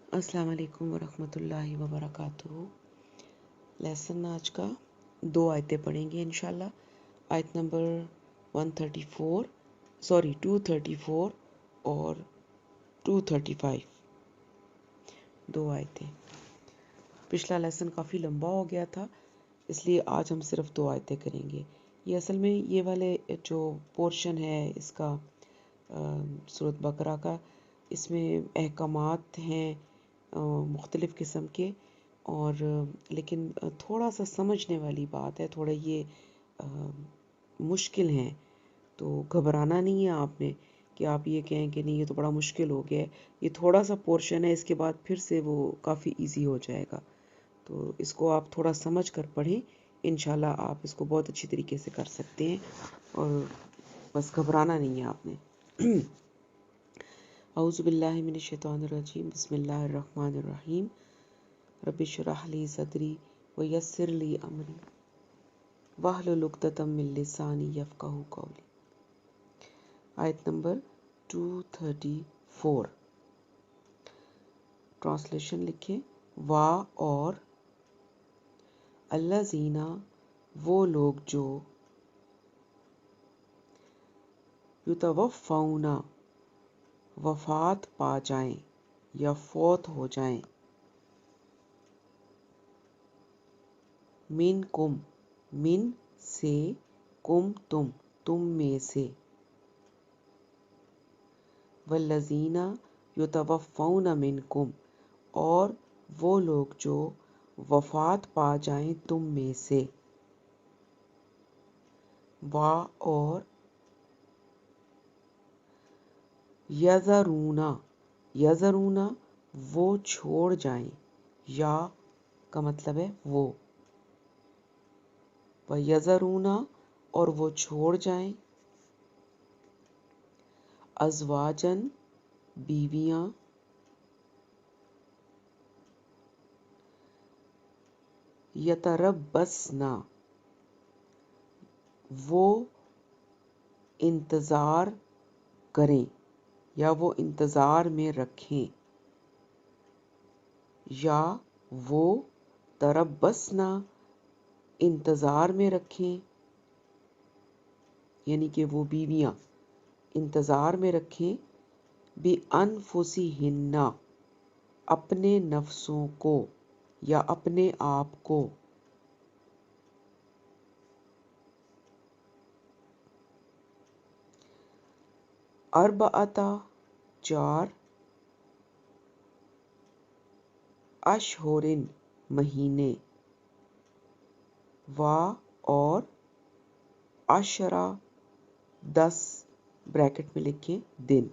السلام علیکم ورحمۃ اللہ وبرکاتہ۔ لیسن آج کا 2 آیتیں پڑھیں گے انشاءاللہ۔ آیت نمبر 234 اور 235، 2 آیتیں۔ پچھلا لیسن کافی لمبا ہو گیا تھا، اس لیے آج ہم صرف 2 آیتیں کریں گے۔ یہ اصل میں یہ والے جو پورشن ہے اس کا سورۃ بقرہ کا، اس میں احکامات ہیں مختلف قسم کے، اور لیکن تھوڑا سا سمجھنے والی بات ہے، تھوڑا یہ مشکل ہیں، تو گھبرانا نہیں ہے آپ نے کہ آپ یہ کہیں کہ نہیں یہ تو بڑا مشکل ہو گیا ہے۔ یہ تھوڑا سا پورشن ہے، اس کے بعد پھر سے وہ کافی ایزی ہو جائے گا، تو اس کو آپ تھوڑا سمجھ کر پڑھیں، انشاءاللہ آپ اس کو بہت اچھی طریقے سے کر سکتے ہیں، اور بس گھبرانا نہیں ہے آپ نے۔ اعوذ باللہ من الشیطان الرجیم، بسم اللہ الرحمن الرحیم۔ رب اشرح لی صدری ویسر لی امری واحلل عقدۃ من لسانی یفقہوا قولی۔ آیت نمبر 234، ٹرانسلیشن لکھیں۔ وا اور الذین، وہ لوگ جو یتوفون، وفات پا جائیں یا فوت ہو جائیں، منکم، من سے، کم تم میں سے، والذین یتوفون منکم، اور وہ لوگ جو وفات پا جائیں تم میں سے۔ وا اور یذرون، یذرون وہ چھوڑ جائیں، یا کا مطلب ہے وہ، وَیَذَرُونَ اور وہ چھوڑ جائیں، ازواجن بیویاں، یتربصن وہ انتظار کریں یا وہ انتظار میں رکھیں، یا وہ تربصن انتظار میں رکھیں، یعنی کہ وہ بیویاں انتظار میں رکھیں، بِأَنفُسِہِنَّ اپنے نفسوں کو یا اپنے آپ کو، اربعۃ 4، اشہرن مہینے، وا اور عشرہ 10، بریکٹ میں لکھیں دن،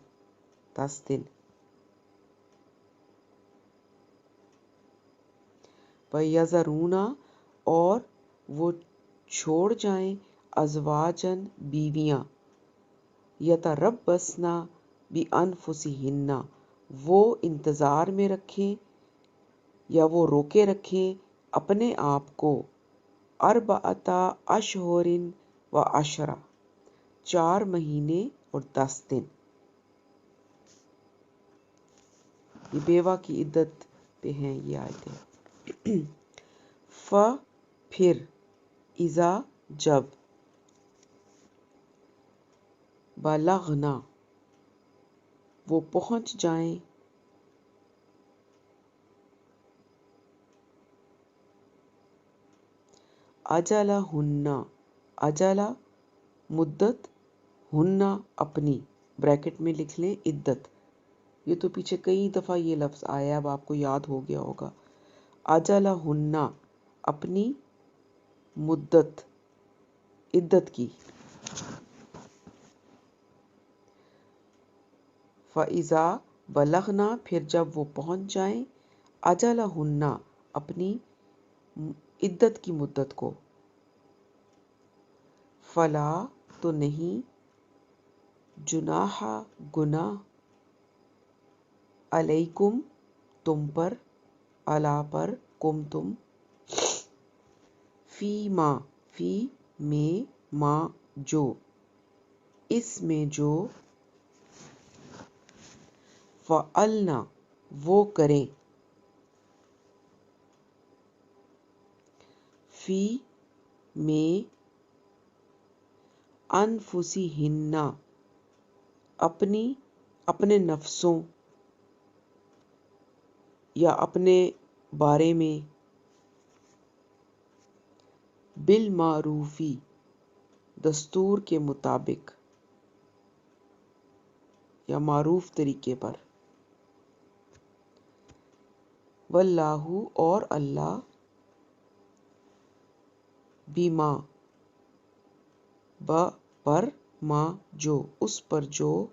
10 دن، وَیَذَرُونَ اور وہ چھوڑ جائیں، ازواجن بیویاں، یتربصن بِأَنفُسِہِنَّ وہ انتظار میں رکھیں یا وہ روکے رکھیں اپنے آپ کو، اربعۃ اشہر و عشرہ 4 مہینے اور 10 دن۔ یہ بیوہ کی عدت پہ ہیں یہ آیتیں۔ پھر، اذا جب، بلغنا وہ پہنچ جائیں، اجلہن اجل مدت، ہن اپنی، بریکٹ میں لکھ لیں عدت، یہ تو پیچھے کئی دفعہ یہ لفظ آیا، اب آپ کو یاد ہو گیا ہوگا، اجلہن اپنی مدت، عدت کی، فَإِذَا بَلَغْنَا پھر جب وہ پہنچ جائیں، اجلہن اپنی عدت کی مدت کو، فلا تو نہیں، جناح گناہ، علیکم تم پر، علی پر، کم تم، فی میں ما جو، اس میں جو، فعلنا وہ کریں، فی میں انفسہن اپنے نفسوں یا اپنے بارے میں بالمعروفی دستور کے مطابق یا معروف طریقے پر واللہ اور اللہ بما پر ما جو اس پر جو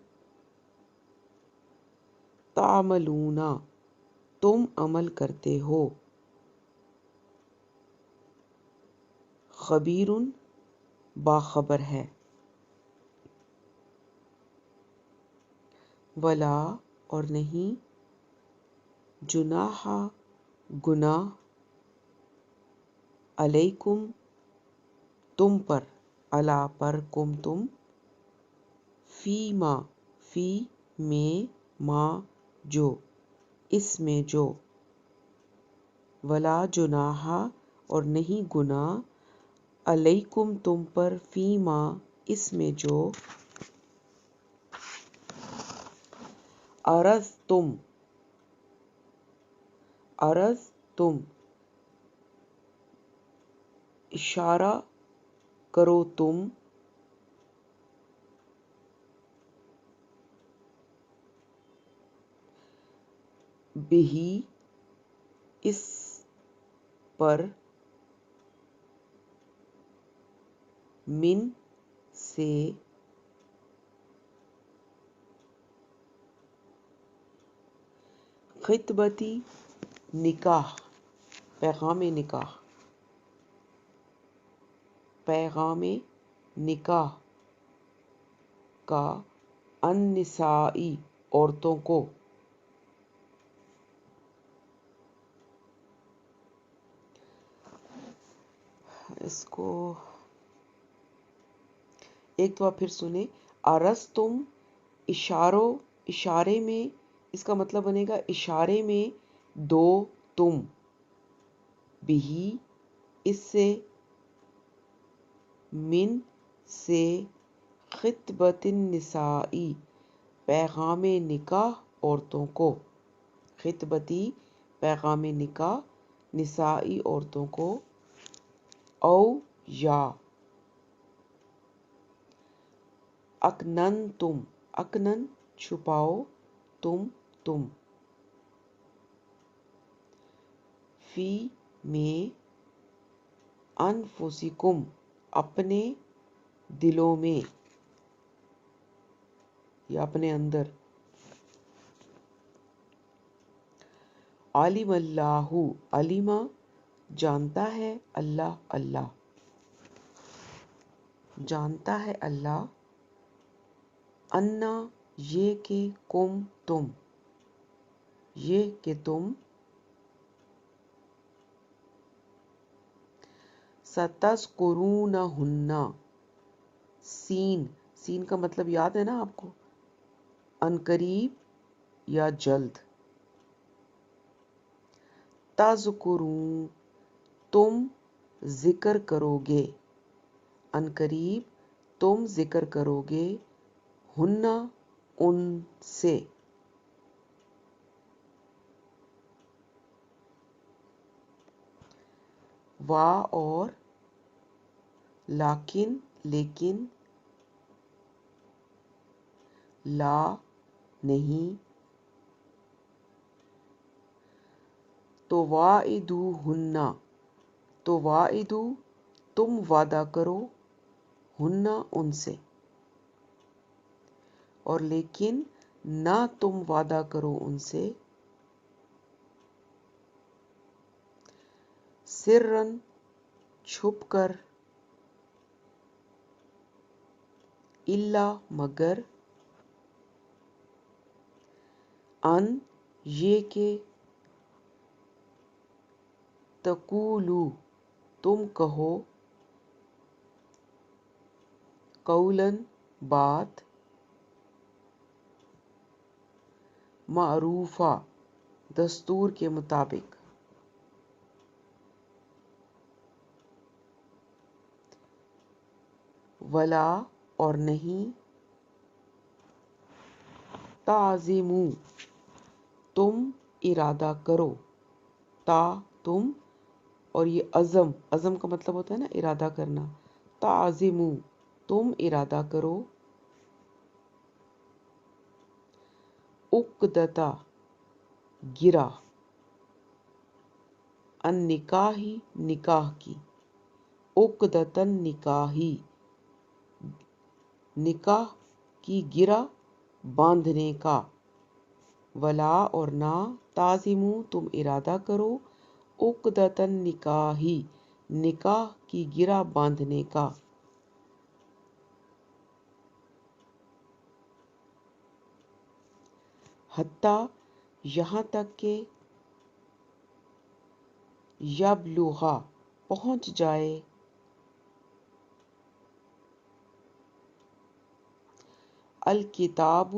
تعملون تم عمل کرتے ہو خبیر باخبر ہے ولا اور نہیں جناح گناہ علیکم تم پر علی پر کم تم فی میں ما جو اس میں جو ولا جناح اور نہیں گناہ علیکم تم پر فی ما اس میں جو عرض تم اشارہ کرو تم بہی اس پر من سے خطبتی نکاح پیغام نکاح کا النسائی عورتوں کو اس کو ایک دفعہ پھر سنیں عرض تم اشارے میں اس کا مطلب بنے گا اشارے میں دو تم بہی اس سے من سے خطبت النسائی پیغام نکاح عورتوں کو خطبتی پیغام نکاح نسائی عورتوں کو او یا اکنن چھپاؤ تم فی میں انفسکم اپنے دلوں میں یا اپنے اندر علم اللہ علیما جانتا ہے اللہ جانتا ہے اللہ انا یہ کہ تم ستذکرونہن سین کا مطلب یاد ہے نا آپ کو عنقریب یا جلد تذکرون تم ذکر کرو گے عنقریب تم ذکر کرو گے ہن ان سے وا اور لیکن لا نہیں تواعدو تم وعدہ کرو ہن ان سے اور لیکن نہ تم وعدہ کرو ان سے سرن چھپ کر الا مگر ان یہ کہ تقولو تم کہو قولاً بات معروفہ دستور کے مطابق ولا اور نہیں، تعزمو تم ارادہ کرو، تا تم، اور یہ عزم کا مطلب ہوتا ہے نا ارادہ کرنا، تعزمو تم ارادہ کرو، عقدتا گرا، ان نکاحی نکاح کی، عقدتن نکاحی نکاح کی گرا باندھنے کا، ولا اور نہ، تعزمو تم ارادہ کرو، عقدتن نکاحی نکاح کی گرا باندھنے کا، حتیٰ یہاں تک کہ، یبلغا پہنچ جائے، الکتاب،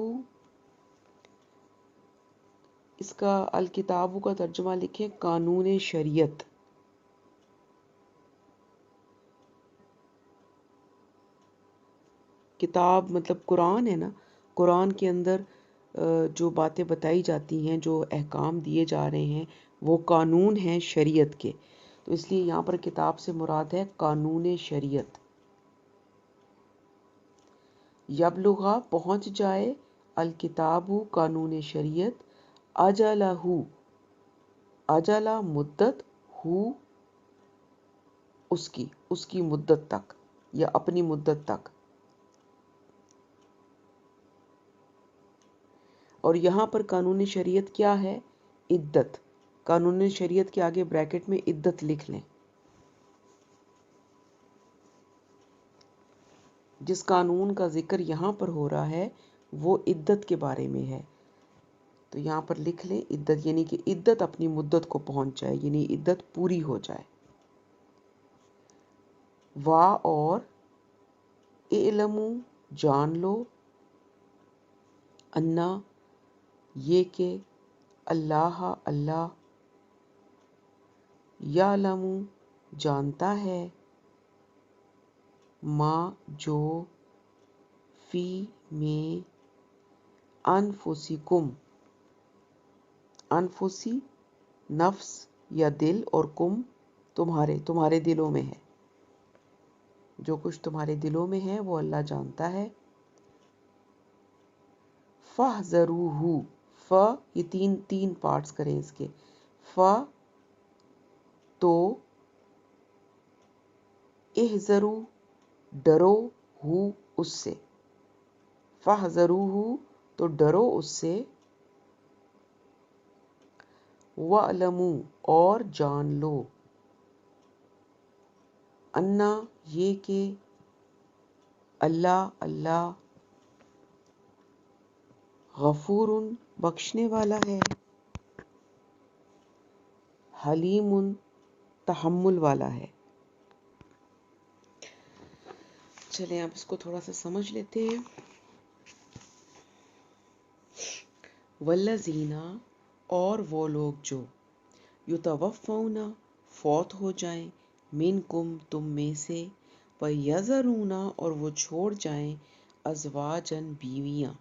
اس کا الکتاب کا ترجمہ لکھیں قانون شریعت، کتاب مطلب قرآن ہے نا، قرآن کے اندر جو باتیں بتائی جاتی ہیں، جو احکام دیے جا رہے ہیں، وہ قانون ہیں شریعت کے، تو اس لیے یہاں پر کتاب سے مراد ہے قانون شریعت۔ یبلغا پہنچ جائے، الکتاب قانون شریعت، اجلہ اجلا مدت، ہو اس کی مدت تک یا اپنی مدت تک، اور یہاں پر قانون شریعت کیا ہے؟ عدت، قانون شریعت کے آگے بریکٹ میں عدت لکھ لیں، جس قانون کا ذکر یہاں پر ہو رہا ہے وہ عدت کے بارے میں ہے، تو یہاں پر لکھ لیں عدت، یعنی کہ عدت اپنی مدت کو پہنچ جائے، یعنی عدت پوری ہو جائے۔ وا اور، اعلمو جان لو، انا یہ کہ، اللہ اللہ، یعلم جانتا ہے، ما جو، فی میں، انفسکم انفسی نفس یا دل، اور کم تمہارے دلوں میں ہے، جو کچھ تمہارے دلوں میں ہے وہ اللہ جانتا ہے۔ فاحذروہ، ف یہ تین پارٹس کریں اس کے، ف تو، احذروا ڈرو، ہو اس سے، فاحذروہ تو ڈرو اس سے، وَاعْلَمُوا اور جان لو، انا یہ کہ، اللہ اللہ، غفور بخشنے والا ہے، حلیم تحمل والا ہے۔ چلیں اب اس کو تھوڑا سا سمجھ لیتے ہیں۔ والذین اور وہ لوگ جو، یتوفون فوت ہو جائیں، منکم تم میں سے، ویذرون اور وہ چھوڑ جائیں، ازواجن بیویاں،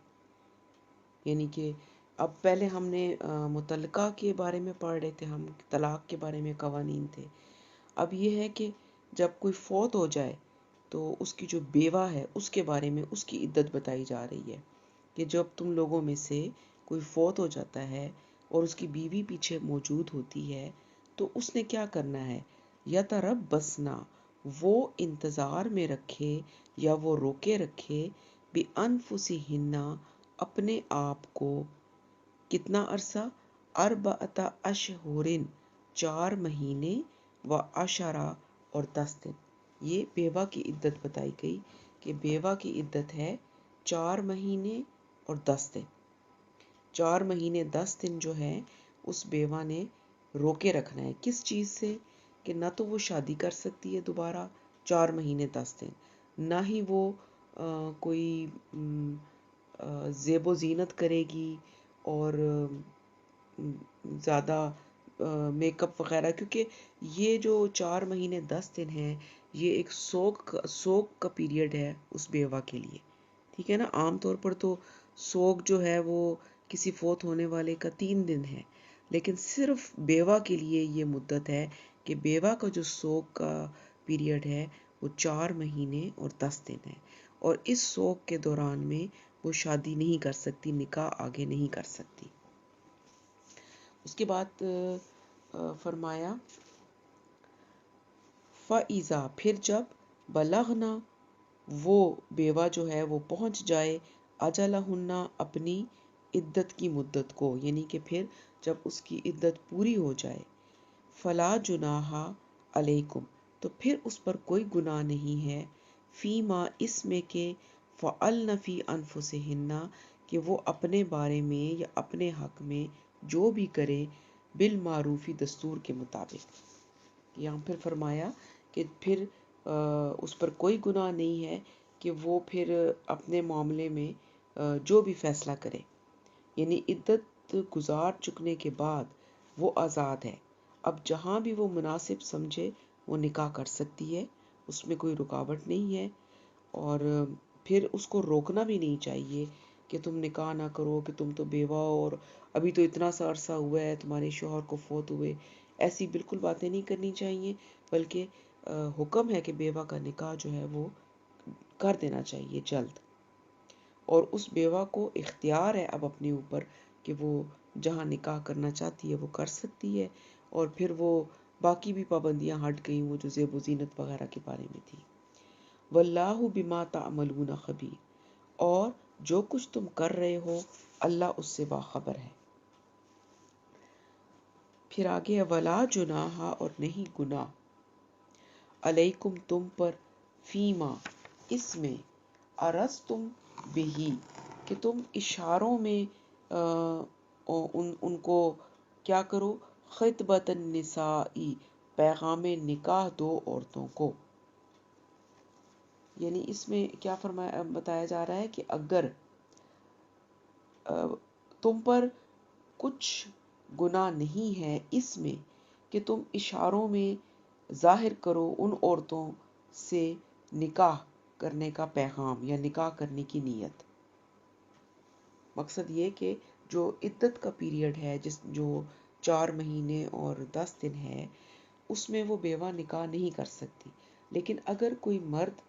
یعنی کہ اب پہلے ہم نے مطلقہ کے بارے میں پڑھ رہے تھے، ہم طلاق کے بارے میں قوانین تھے، اب یہ ہے کہ جب کوئی فوت ہو جائے تو اس کی جو بیوہ ہے اس کے بارے میں اس کی عدت بتائی جا رہی ہے، کہ جب تم لوگوں میں سے کوئی فوت ہو جاتا ہے اور اس کی بیوی پیچھے موجود ہوتی ہے تو اس نے کیا کرنا ہے، یتربصنا وہ انتظار میں رکھے یا وہ روکے رکھے، بانفسہن اپنے آپ کو، کتنا عرصہ، اربعۃ اشہر 4 مہینے، و عشرہ اور 10 دن، یہ بیوہ کی عدت بتائی گئی کہ بیوہ کی عدت ہے 4 مہینے اور 10 دن، 4 مہینے 10 دن جو ہے اس بیوہ نے روکے رکھنا ہے، کس چیز سے، کہ نہ تو وہ شادی کر سکتی ہے دوبارہ 4 مہینے 10 دن، نہ ہی وہ کوئی زیب و زینت کرے گی اور زیادہ میک اپ وغیرہ، کیونکہ یہ جو 4 مہینے 10 دن ہیں یہ ایک سوگ کا پیریڈ ہے اس بیوہ کے لیے، ٹھیک ہے نا. عام طور پر تو سوگ جو ہے وہ کسی فوت ہونے والے کا 3 دن ہے، لیکن صرف بیوہ کے لیے یہ مدت ہے کہ بیوہ کا جو سوگ کا پیریڈ ہے وہ 4 مہینے اور 10 دن ہے، اور اس سوگ کے دوران میں وہ شادی نہیں کر سکتی، نکاح آگے نہیں کر سکتی. اس کے بعد فرمایا فَإِذَا، پھر جب بلغنا، وہ بیوہ جو ہے وہ پہنچ جائے اجلہن، اپنی عدت کی مدت کو، یعنی کہ پھر جب اس کی عدت پوری ہو جائے، فلا جناح علیکم، تو پھر اس پر کوئی گناہ نہیں ہے، فیما، اس میں کہ فعلن فی انفسہن، کہ وہ اپنے بارے میں یا اپنے حق میں جو بھی کرے، بالمعروفی، دستور کے مطابق. یہاں پھر فرمایا کہ پھر اس پر کوئی گناہ نہیں ہے کہ وہ پھر اپنے معاملے میں جو بھی فیصلہ کرے، یعنی عدت گزار چکنے کے بعد وہ آزاد ہے. اب جہاں بھی وہ مناسب سمجھے وہ نکاح کر سکتی ہے، اس میں کوئی رکاوٹ نہیں ہے، اور پھر اس کو روکنا بھی نہیں چاہیے کہ تم نکاح نہ کرو، کہ تم تو بیوہ اور ابھی تو اتنا سا عرصہ ہوا ہے تمہارے شوہر کو فوت ہوئے. ایسی بالکل باتیں نہیں کرنی چاہیے، بلکہ حکم ہے کہ بیوہ کا نکاح جو ہے وہ کر دینا چاہیے جلد، اور اس بیوہ کو اختیار ہے اب اپنے اوپر کہ وہ جہاں نکاح کرنا چاہتی ہے وہ کر سکتی ہے، اور پھر وہ باقی بھی پابندیاں ہٹ گئیں وہ جو زیب و زینت وغیرہ کے بارے میں تھی. واللہ بما تعملون خبیر، اور جو کچھ تم کر رہے ہو اللہ اس سے باخبر ہے. پھر آگے ہے ولا جناح، اور نہیں گناہ، علیکم، تم پر، فیما، اس میں، عرضتم بہی، کہ تم اشاروں میں ان کو کیا کرو، خطبۃ النساء، پیغام نکاح دو عورتوں کو. یعنی اس میں کیا بتایا جا رہا ہے کہ اگر تم پر کچھ گناہ نہیں ہے اس میں کہ تم اشاروں میں ظاہر کرو ان عورتوں سے نکاح کرنے کا پیغام یا نکاح کرنے کی نیت. مقصد یہ کہ جو عدت کا پیریڈ ہے جو 4 مہینے اور 10 دن ہے، اس میں وہ بیوہ نکاح نہیں کر سکتی، لیکن اگر کوئی مرد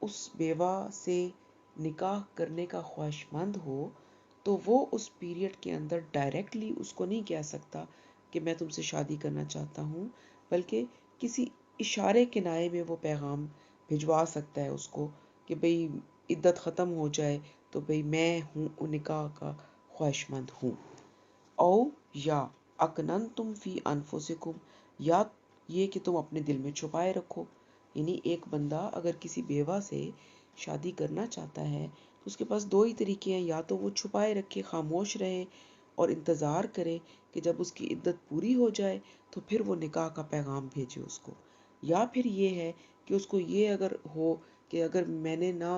اس بیوہ سے نکاح کرنے کا خواہش مند ہو تو وہ اس پیریڈ کے اندر ڈائریکٹلی اس کو نہیں کہہ سکتا کہ میں تم سے شادی کرنا چاہتا ہوں، بلکہ کسی اشارے کنائے میں وہ پیغام بھجوا سکتا ہے اس کو کہ بھئی عدت ختم ہو جائے تو بھئی میں ہوں نکاح کا خواہش مند ہوں. او یا اکننتم فی انفسکم، یا یہ کہ تم اپنے دل میں چھپائے رکھو. یعنی ایک بندہ اگر کسی بیوہ سے شادی کرنا چاہتا ہے تو اس کے پاس 2 ہی طریقے ہیں، یا تو وہ چھپائے رکھے، خاموش رہے اور انتظار کرے کہ جب اس کی عدت پوری ہو جائے تو پھر وہ نکاح کا پیغام بھیجے اس کو، یا پھر یہ ہے کہ اس کو یہ اگر ہو کہ اگر میں نے نہ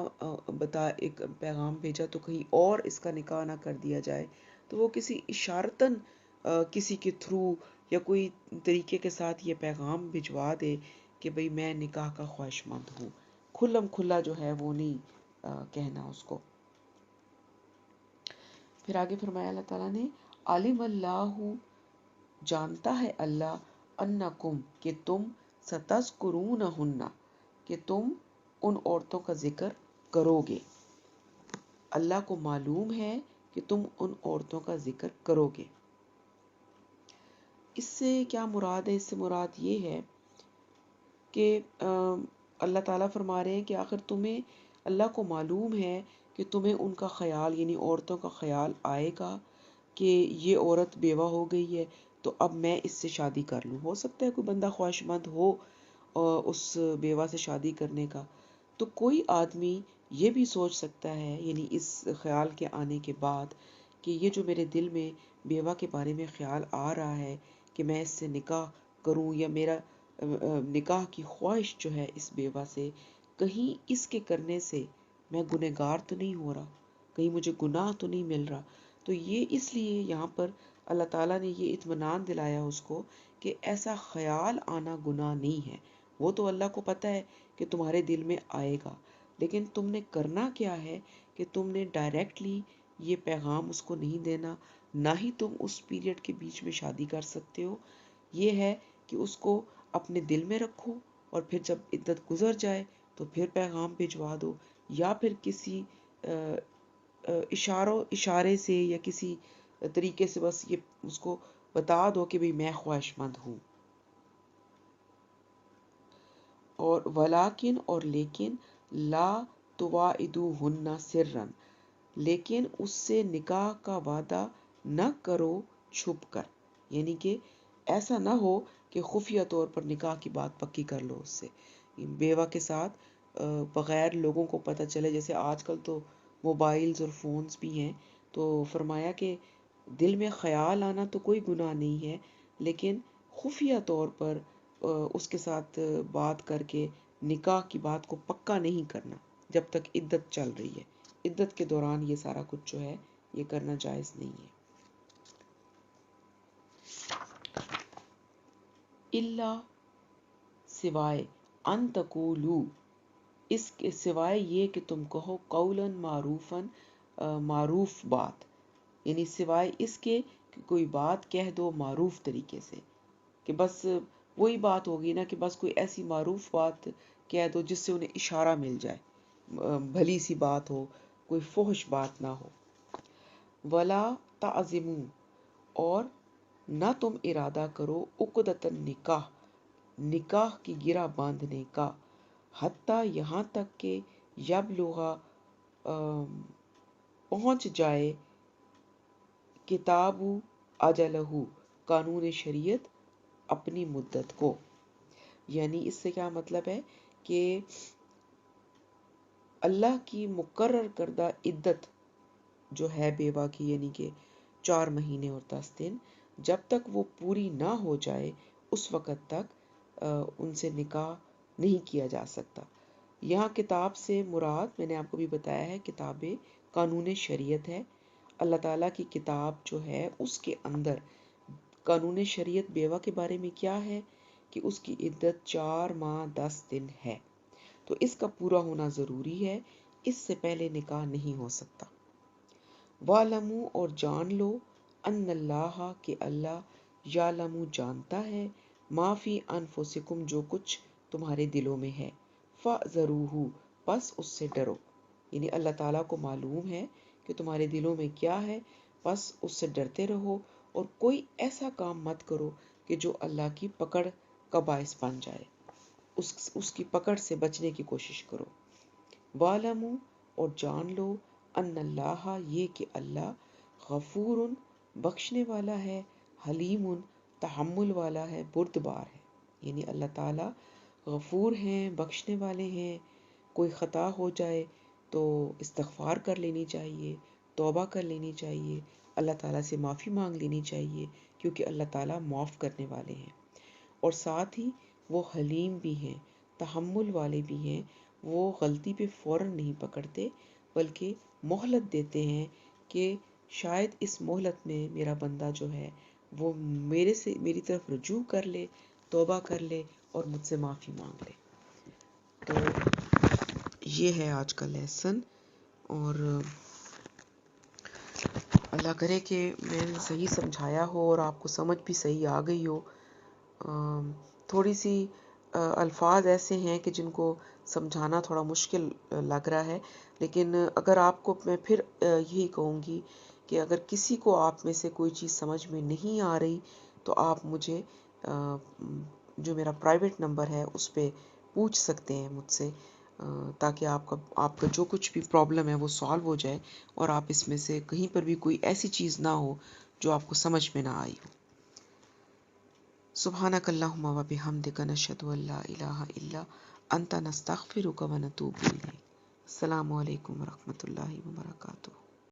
ایک پیغام بھیجا تو کہیں اور اس کا نکاح نہ کر دیا جائے، تو وہ کسی اشارتاً کسی کے تھرو یا کوئی طریقے کے ساتھ یہ پیغام بھجوا دے کہ بھئی میں نکاح کا خواہش مند ہوں. کھلم کھلا جو ہے وہ نہیں کہنا اس کو. پھر آگے فرمایا اللہ تعالیٰ نے عالم اللہ، جانتا ہے اللہ، انکم، کہ تم، ستذکرونہن، کہ تم ان عورتوں کا ذکر کرو گے. اللہ کو معلوم ہے کہ تم ان عورتوں کا ذکر کرو گے. اس سے کیا مراد ہے؟ اس سے مراد یہ ہے کہ اللہ تعالیٰ فرما رہے ہیں کہ آخر تمہیں اللہ کو معلوم ہے کہ تمہیں ان کا خیال، یعنی عورتوں کا خیال آئے گا کہ یہ عورت بیوہ ہو گئی ہے تو اب میں اس سے شادی کر لوں. ہو سکتا ہے کوئی بندہ خواہش مند ہو اس بیوہ سے شادی کرنے کا، تو کوئی آدمی یہ بھی سوچ سکتا ہے، یعنی اس خیال کے آنے کے بعد کہ یہ جو میرے دل میں بیوہ کے بارے میں خیال آ رہا ہے کہ میں اس سے نکاح کروں، یا میرا نکاح کی خواہش جو ہے اس بیوہ سے، کہیں اس کے کرنے سے میں گنہگار تو نہیں ہو رہا، کہیں مجھے گناہ تو نہیں مل رہا. تو یہ اس لیے یہاں پر اللہ تعالیٰ نے یہ اطمینان دلایا اس کو کہ ایسا خیال آنا گناہ نہیں ہے. وہ تو اللہ کو پتہ ہے کہ تمہارے دل میں آئے گا، لیکن تم نے کرنا کیا ہے کہ تم نے ڈائریکٹلی یہ پیغام اس کو نہیں دینا، نہ ہی تم اس پیریڈ کے بیچ میں شادی کر سکتے ہو. یہ ہے کہ اس کو اپنے دل میں رکھو اور پھر جب عدت گزر جائے تو پھر پیغام بھجوا دو، یا پھر کسی اشارے سے یا کسی طریقے سے بس یہ اس کو بتا دو کہ میں خواہش مند ہوں. اور ولیکن اور لیکن لا تواعدوہن سرا، لیکن اس سے نکاح کا وعدہ نہ کرو چھپ کر، یعنی کہ ایسا نہ ہو کہ خفیہ طور پر نکاح کی بات پکی کر لو اس سے. بیوہ کے ساتھ بغیر لوگوں کو پتہ چلے، جیسے آج کل تو موبائلز اور فونز بھی ہیں، تو فرمایا کہ دل میں خیال آنا تو کوئی گناہ نہیں ہے، لیکن خفیہ طور پر اس کے ساتھ بات کر کے نکاح کی بات کو پکا نہیں کرنا جب تک عدت چل رہی ہے. عدت کے دوران یہ سارا کچھ جو ہے یہ کرنا جائز نہیں ہے. الا، سوائے، ان تقولو، اس کے سوائے یہ کہ تم کہو قولا معروفاً، معروف بات، یعنی سوائے اس کے کہ کوئی بات کہہ دو معروف طریقے سے، کہ بس وہی بات ہوگی نا کہ بس کوئی ایسی معروف بات کہہ دو جس سے انہیں اشارہ مل جائے، بھلی سی بات ہو، کوئی فحش بات نہ ہو. ولا تعزموا، اور نہ تم ارادہ کرو عقدۃ النکاح، نکاح کی گرہ باندھنے کا، حتیٰ یہاں تک کہ یبلغ پہنچ جائے کتاب اجلہ، قانون شریعت اپنی مدت کو. یعنی اس سے کیا مطلب ہے کہ اللہ کی مقرر کردہ عدت جو ہے بیوہ کی، یعنی کہ 4 مہینے اور 10 دن، جب تک وہ پوری نہ ہو جائے اس وقت تک ان سے نکاح نہیں کیا جا سکتا. یہاں کتاب سے مراد میں نے آپ کو بھی بتایا ہے کتاب قانون شریعت ہے. اللہ تعالیٰ کی کتاب جو ہے اس کے اندر قانون شریعت بیوہ کے بارے میں کیا ہے کہ اس کی عدت 4 ماہ 10 دن ہے، تو اس کا پورا ہونا ضروری ہے، اس سے پہلے نکاح نہیں ہو سکتا. وَاعْلَمُوا، اور جان لو، ان اللہ، کہ اللہ، یعلم، جانتا ہے، ما فی انفسکم، جو کچھ تمہارے دلوں میں ہے، فَاحْذَرُوهُ، پس اس سے ڈرو. یعنی اللہ تعالیٰ کو معلوم ہے کہ تمہارے دلوں میں کیا ہے، پس اس سے ڈرتے رہو، اور کوئی ایسا کام مت کرو کہ جو اللہ کی پکڑ کا باعث بن جائے، اس کی پکڑ سے بچنے کی کوشش کرو. وَاعْلَمُوا، اور جان لو، ان اللہ، یہ کہ اللہ، غفور، بخشنے والا ہے، حلیم، تحمل والا ہے، بردبار ہے. یعنی اللہ تعالیٰ غفور ہیں، بخشنے والے ہیں. کوئی خطا ہو جائے تو استغفار کر لینی چاہیے، توبہ کر لینی چاہیے، اللہ تعالیٰ سے معافی مانگ لینی چاہیے، کیونکہ اللہ تعالیٰ معاف کرنے والے ہیں. اور ساتھ ہی وہ حلیم بھی ہیں، تحمل والے بھی ہیں. وہ غلطی پہ فوراً نہیں پکڑتے بلکہ مہلت دیتے ہیں کہ شاید اس مہلت میں میرا بندہ جو ہے وہ میری طرف رجوع کر لے، توبہ کر لے اور مجھ سے معافی مانگ لے. تو یہ ہے آج کا لیسن، اور اللہ کرے کہ میں نے صحیح سمجھایا ہو اور آپ کو سمجھ بھی صحیح آ گئی ہو. تھوڑی سی الفاظ ایسے ہیں کہ جن کو سمجھانا تھوڑا مشکل لگ رہا ہے، لیکن اگر آپ کو میں پھر یہی کہوں گی کہ اگر کسی کو آپ میں سے کوئی چیز سمجھ میں نہیں آ رہی تو آپ مجھے جو میرا پرائیویٹ نمبر ہے اس پہ پوچھ سکتے ہیں مجھ سے، تاکہ آپ کا جو کچھ بھی پرابلم ہے وہ سالو ہو جائے اور آپ اس میں سے کہیں پر بھی کوئی ایسی چیز نہ ہو جو آپ کو سمجھ میں نہ آئی ہو. سبحانک اللہم و بحمدک، نشہد ان لا الہ الا انت، نستغفرک و نتوب الیک. السلام علیکم و رحمۃ اللہ وبرکاتہ.